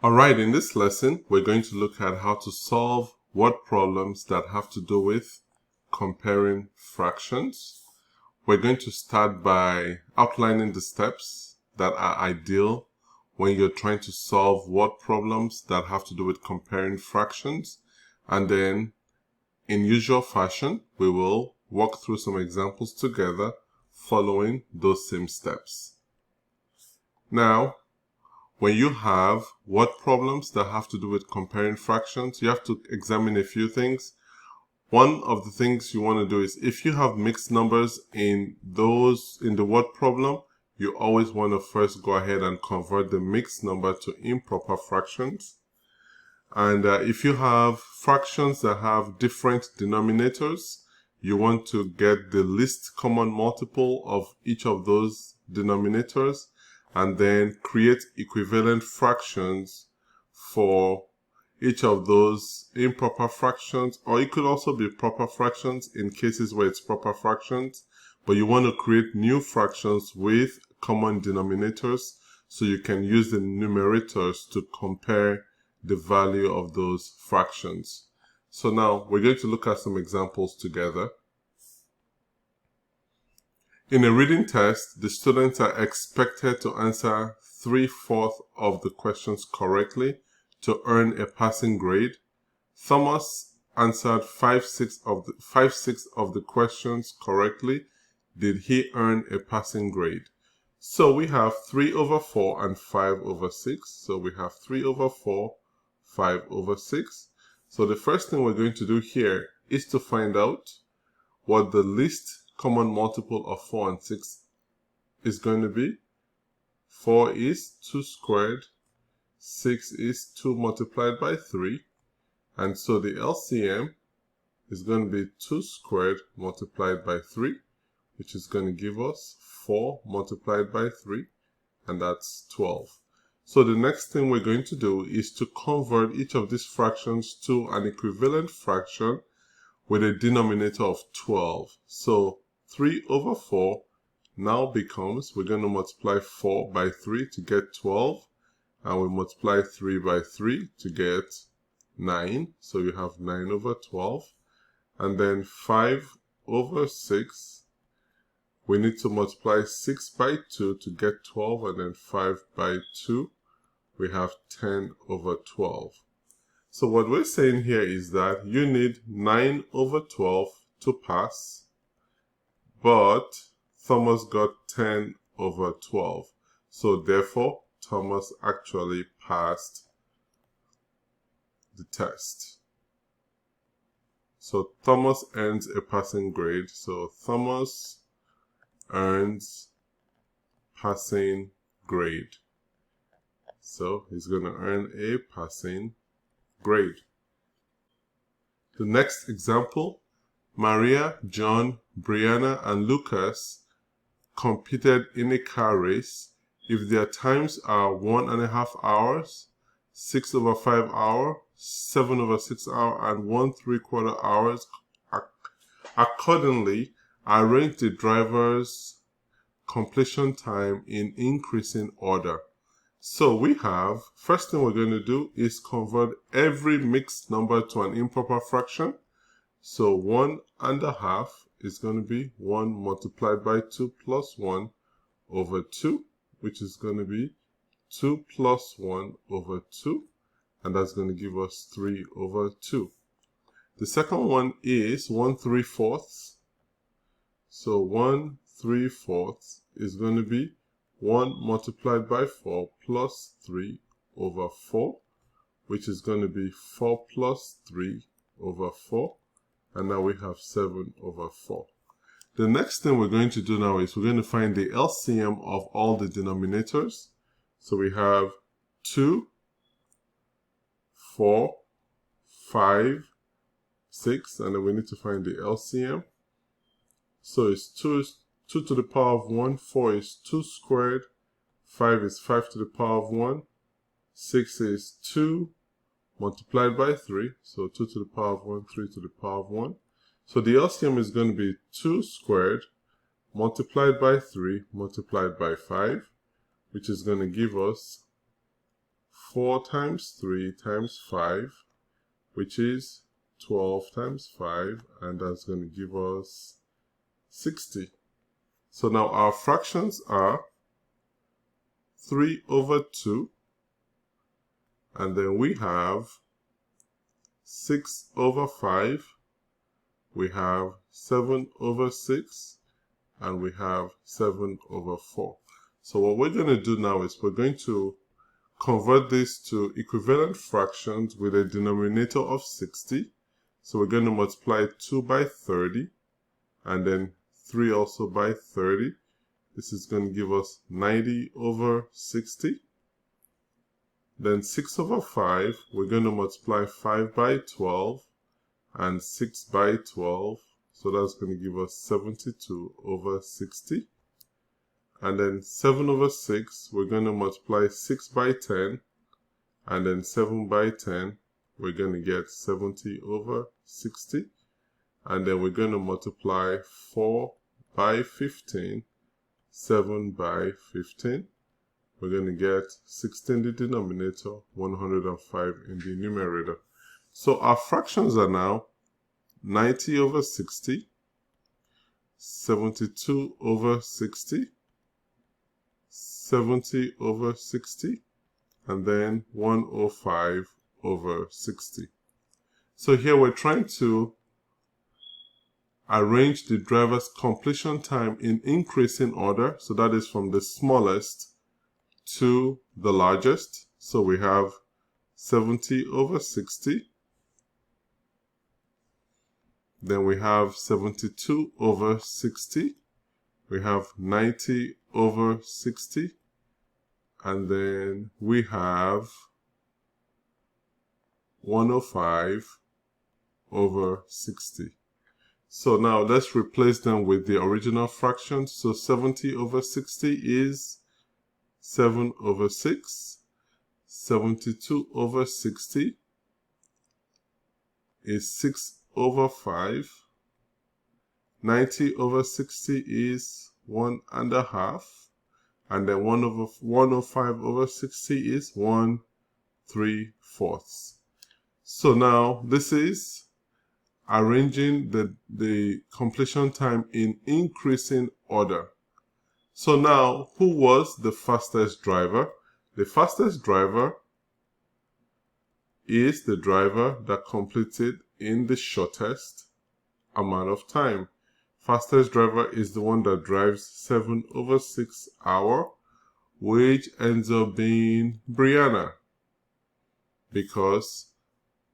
Alright, in this lesson, we're going to look at how to solve word problems that have to do with comparing fractions. We're going to start by outlining the steps that are ideal when you're trying to solve word problems that have to do with comparing fractions. And then, in usual fashion, we will walk through some examples together following those same steps. Now, when you have word problems that have to do with comparing fractions, you have to examine a few things. One of the things you want to do is if you have mixed numbers in the word problem, you always want to first go ahead and convert the mixed number to improper fractions. And if you have fractions that have different denominators, you want to get the least common multiple of each of those denominators and then create equivalent fractions for each of those improper fractions, or it could also be proper fractions in cases where it's proper fractions, but you want to create new fractions with common denominators so you can use the numerators to compare the value of those fractions. So now we're going to look at some examples together. In a reading test, the students are expected to answer 3/4 of the questions correctly to earn a passing grade. Thomas answered 5/6 of the questions correctly. Did he earn a passing grade? So we have 3/4 and 5/6. So we have 3/4, 5/6. So the first thing we're going to do here is to find out what the least common multiple of 4 and 6 is going to be. 4 is 2 squared, 6 is 2 multiplied by 3, and so the LCM is going to be 2 squared multiplied by 3, which is going to give us 4 multiplied by 3, and that's 12. So the next thing we're going to do is to convert each of these fractions to an equivalent fraction with a denominator of 12. So 3/4 now becomes, we're going to multiply 4 by 3 to get 12, and we multiply 3 by 3 to get 9, so you have 9/12, and then 5/6, we need to multiply 6 by 2 to get 12, and then 5 by 2, we have 10/12. So what we're saying here is that you need 9/12 to pass, but Thomas got 10/12. So therefore, Thomas actually passed the test. So Thomas earns a passing grade. So Thomas earns passing grade. So he's going to earn a passing grade. The next example, Maria, John, Brianna, and Lucas competed in a car race. If their times are 1.5 hours, 6/5 hour, 7/6 hour, and 1/3 hours, accordingly, arrange the driver's completion time in increasing order. So we have, first thing we're going to do is convert every mixed number to an improper fraction. So 1.5 is going to be 1 multiplied by 2 plus 1/2, which is going to be 2 plus 1/2, and that's going to give us 3/2. The second one is 1/3. So 1/3 is going to be 1 multiplied by 4 plus 3/4, which is going to be 4 plus 3/4. And now we have 7/4. The next thing we're going to do now is we're going to find the LCM of all the denominators. So we have 2, 4, 5, 6, and then we need to find the LCM. So it's 2 to the power of 1, 4 is 2 squared, 5 is 5 to the power of 1, 6 is 2 multiplied by 3, so 2 to the power of 1, 3 to the power of 1. So the LCM is going to be 2 squared multiplied by 3 multiplied by 5, which is going to give us 4 times 3 times 5, which is 12 times 5, and that's going to give us 60. So now our fractions are 3 over 2, and then we have 6 over 5, we have 7 over 6, and we have 7 over 4. So what we're going to do now is we're going to convert this to equivalent fractions with a denominator of 60. So we're going to multiply 2 by 30, and then 3 also by 30. This is going to give us 90 over 60. Then 6 over 5, we're going to multiply 5 by 12 and 6 by 12. So that's going to give us 72 over 60. And then 7 over 6, we're going to multiply 6 by 10. And then 7 by 10, we're going to get 70 over 60. And then we're going to multiply 4 by 15, 7 by 15. We're going to get 60 in the denominator, 105 in the numerator. So our fractions are now 90 over 60, 72 over 60, 70 over 60, and then 105 over 60. So here we're trying to arrange the driver's completion time in increasing order. So that is from the smallest to the largest. So we have 70 over 60. Then we have 72 over 60. We have 90 over 60. And then we have 105 over 60. So now let's replace them with the original fractions. So 70 over 60 is 7 over 6. 72 over 60 is 6 over 5. 90 over 60 is 1.5. And then 105 over 60 is 1/3. So now this is arranging the completion time in increasing order. So now, who was the fastest driver? The fastest driver is the driver that completed in the shortest amount of time. Fastest driver is the one that drives 7 over 6 hours, which ends up being Brianna, because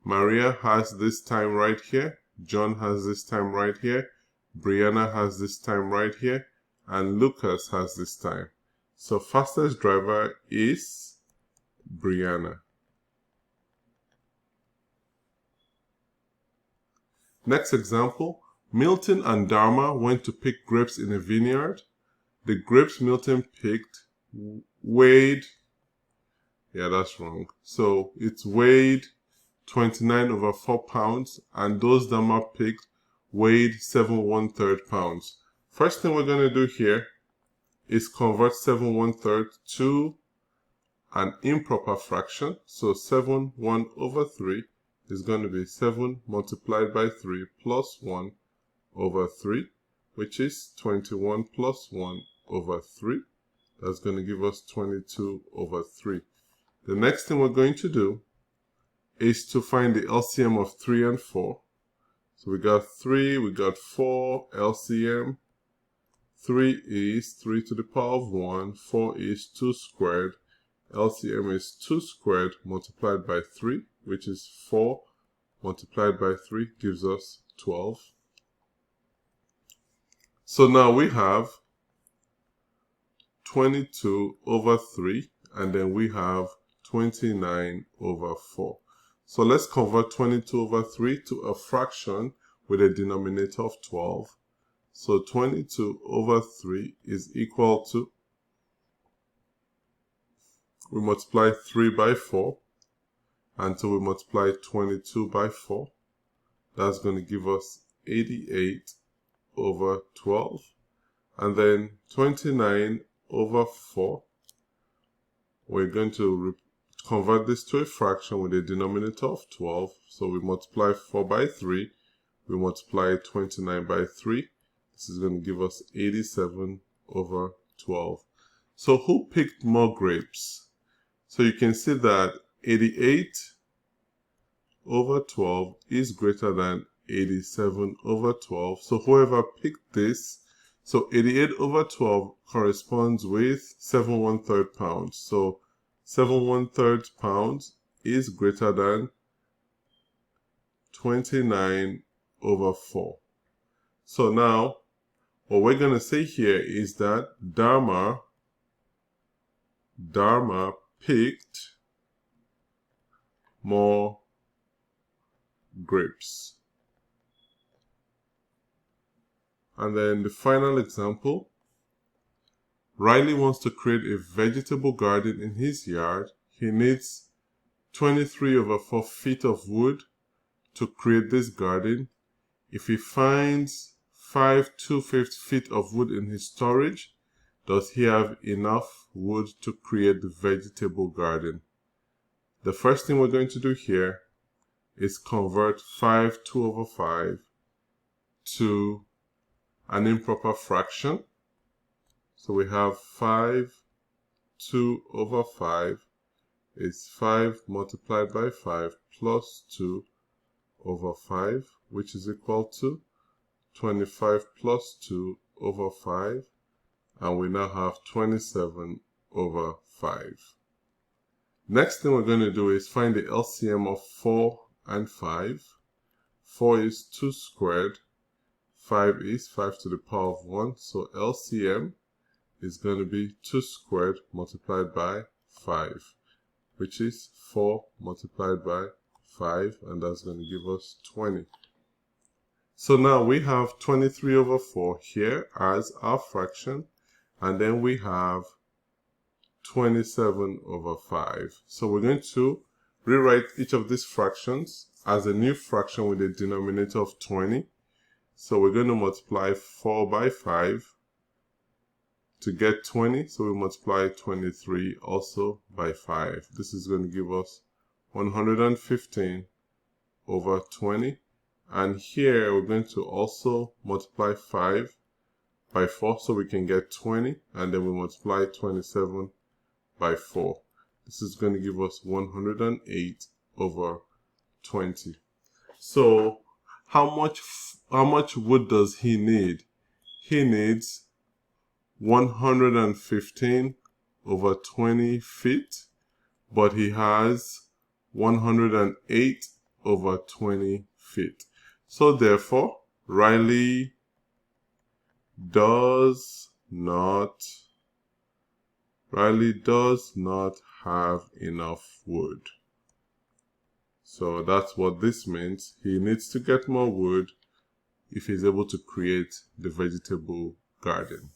Maria has this time right here, John has this time right here, Brianna has this time right here, and Lucas has this time. So fastest driver is Brianna. Next example, Milton and Dharma went to pick grapes in a vineyard. The grapes Milton picked weighed, that's wrong. So it's weighed 29 over 4 pounds, and those Dharma picked weighed 7 1/3 pounds. First thing we're going to do here is convert 7 1/3 to an improper fraction. So 7 1 over 3 is going to be 7 multiplied by 3 plus 1 over 3, which is 21 plus 1 over 3. That's going to give us 22 over 3. The next thing we're going to do is to find the LCM of 3 and 4. So we got 3, we got 4, LCM. 3 is 3 to the power of 1, 4 is 2 squared. LCM is 2 squared multiplied by 3, which is 4 multiplied by 3 gives us 12. So now we have 22 over 3, and then we have 29 over 4. So let's convert 22 over 3 to a fraction with a denominator of 12. So 22 over 3 is equal to, we multiply 3 by 4 until we multiply 22 by 4. That's going to give us 88 over 12. And then 29 over 4, we're going to convert this to a fraction with a denominator of 12. So we multiply 4 by 3. We multiply 29 by 3. This is going to give us 87 over 12. So who picked more grapes? So you can see that 88 over 12 is greater than 87 over 12. So whoever picked this, so 88 over 12 corresponds with 7 1/3 pounds. So 7 1/3 pounds is greater than 29 over 4. So now, what we're going to say here is that Dharma picked more grapes. And then the final example, Riley wants to create a vegetable garden in his yard. He needs 23 over 4 feet of wood to create this garden. If he finds 5 2/5 feet of wood in his storage, does he have enough wood to create the vegetable garden? The first thing we're going to do here is convert 5 2 over 5 to an improper fraction. So we have 5 2 over 5 is 5 multiplied by 5 plus 2 over 5, which is equal to 25 plus 2 over 5, and we now have 27 over 5. Next thing we're going to do is find the LCM of 4 and 5. 4 is 2 squared, 5 is 5 to the power of 1, so LCM is going to be 2 squared multiplied by 5, which is 4 multiplied by 5, and that's going to give us 20. So now we have 23 over 4 here as our fraction, and then we have 27 over 5. So we're going to rewrite each of these fractions as a new fraction with a denominator of 20. So we're going to multiply 4 by 5 to get 20. So we multiply 23 also by 5. This is going to give us 115 over 20. And here we're going to also multiply 5 by 4 so we can get 20. And then we multiply 27 by 4. This is going to give us 108 over 20. So how much wood does he need? He needs 115 over 20 feet, but he has 108 over 20 feet. So therefore, Riley does not have enough wood. So that's what this means. He needs to get more wood if he's able to create the vegetable garden.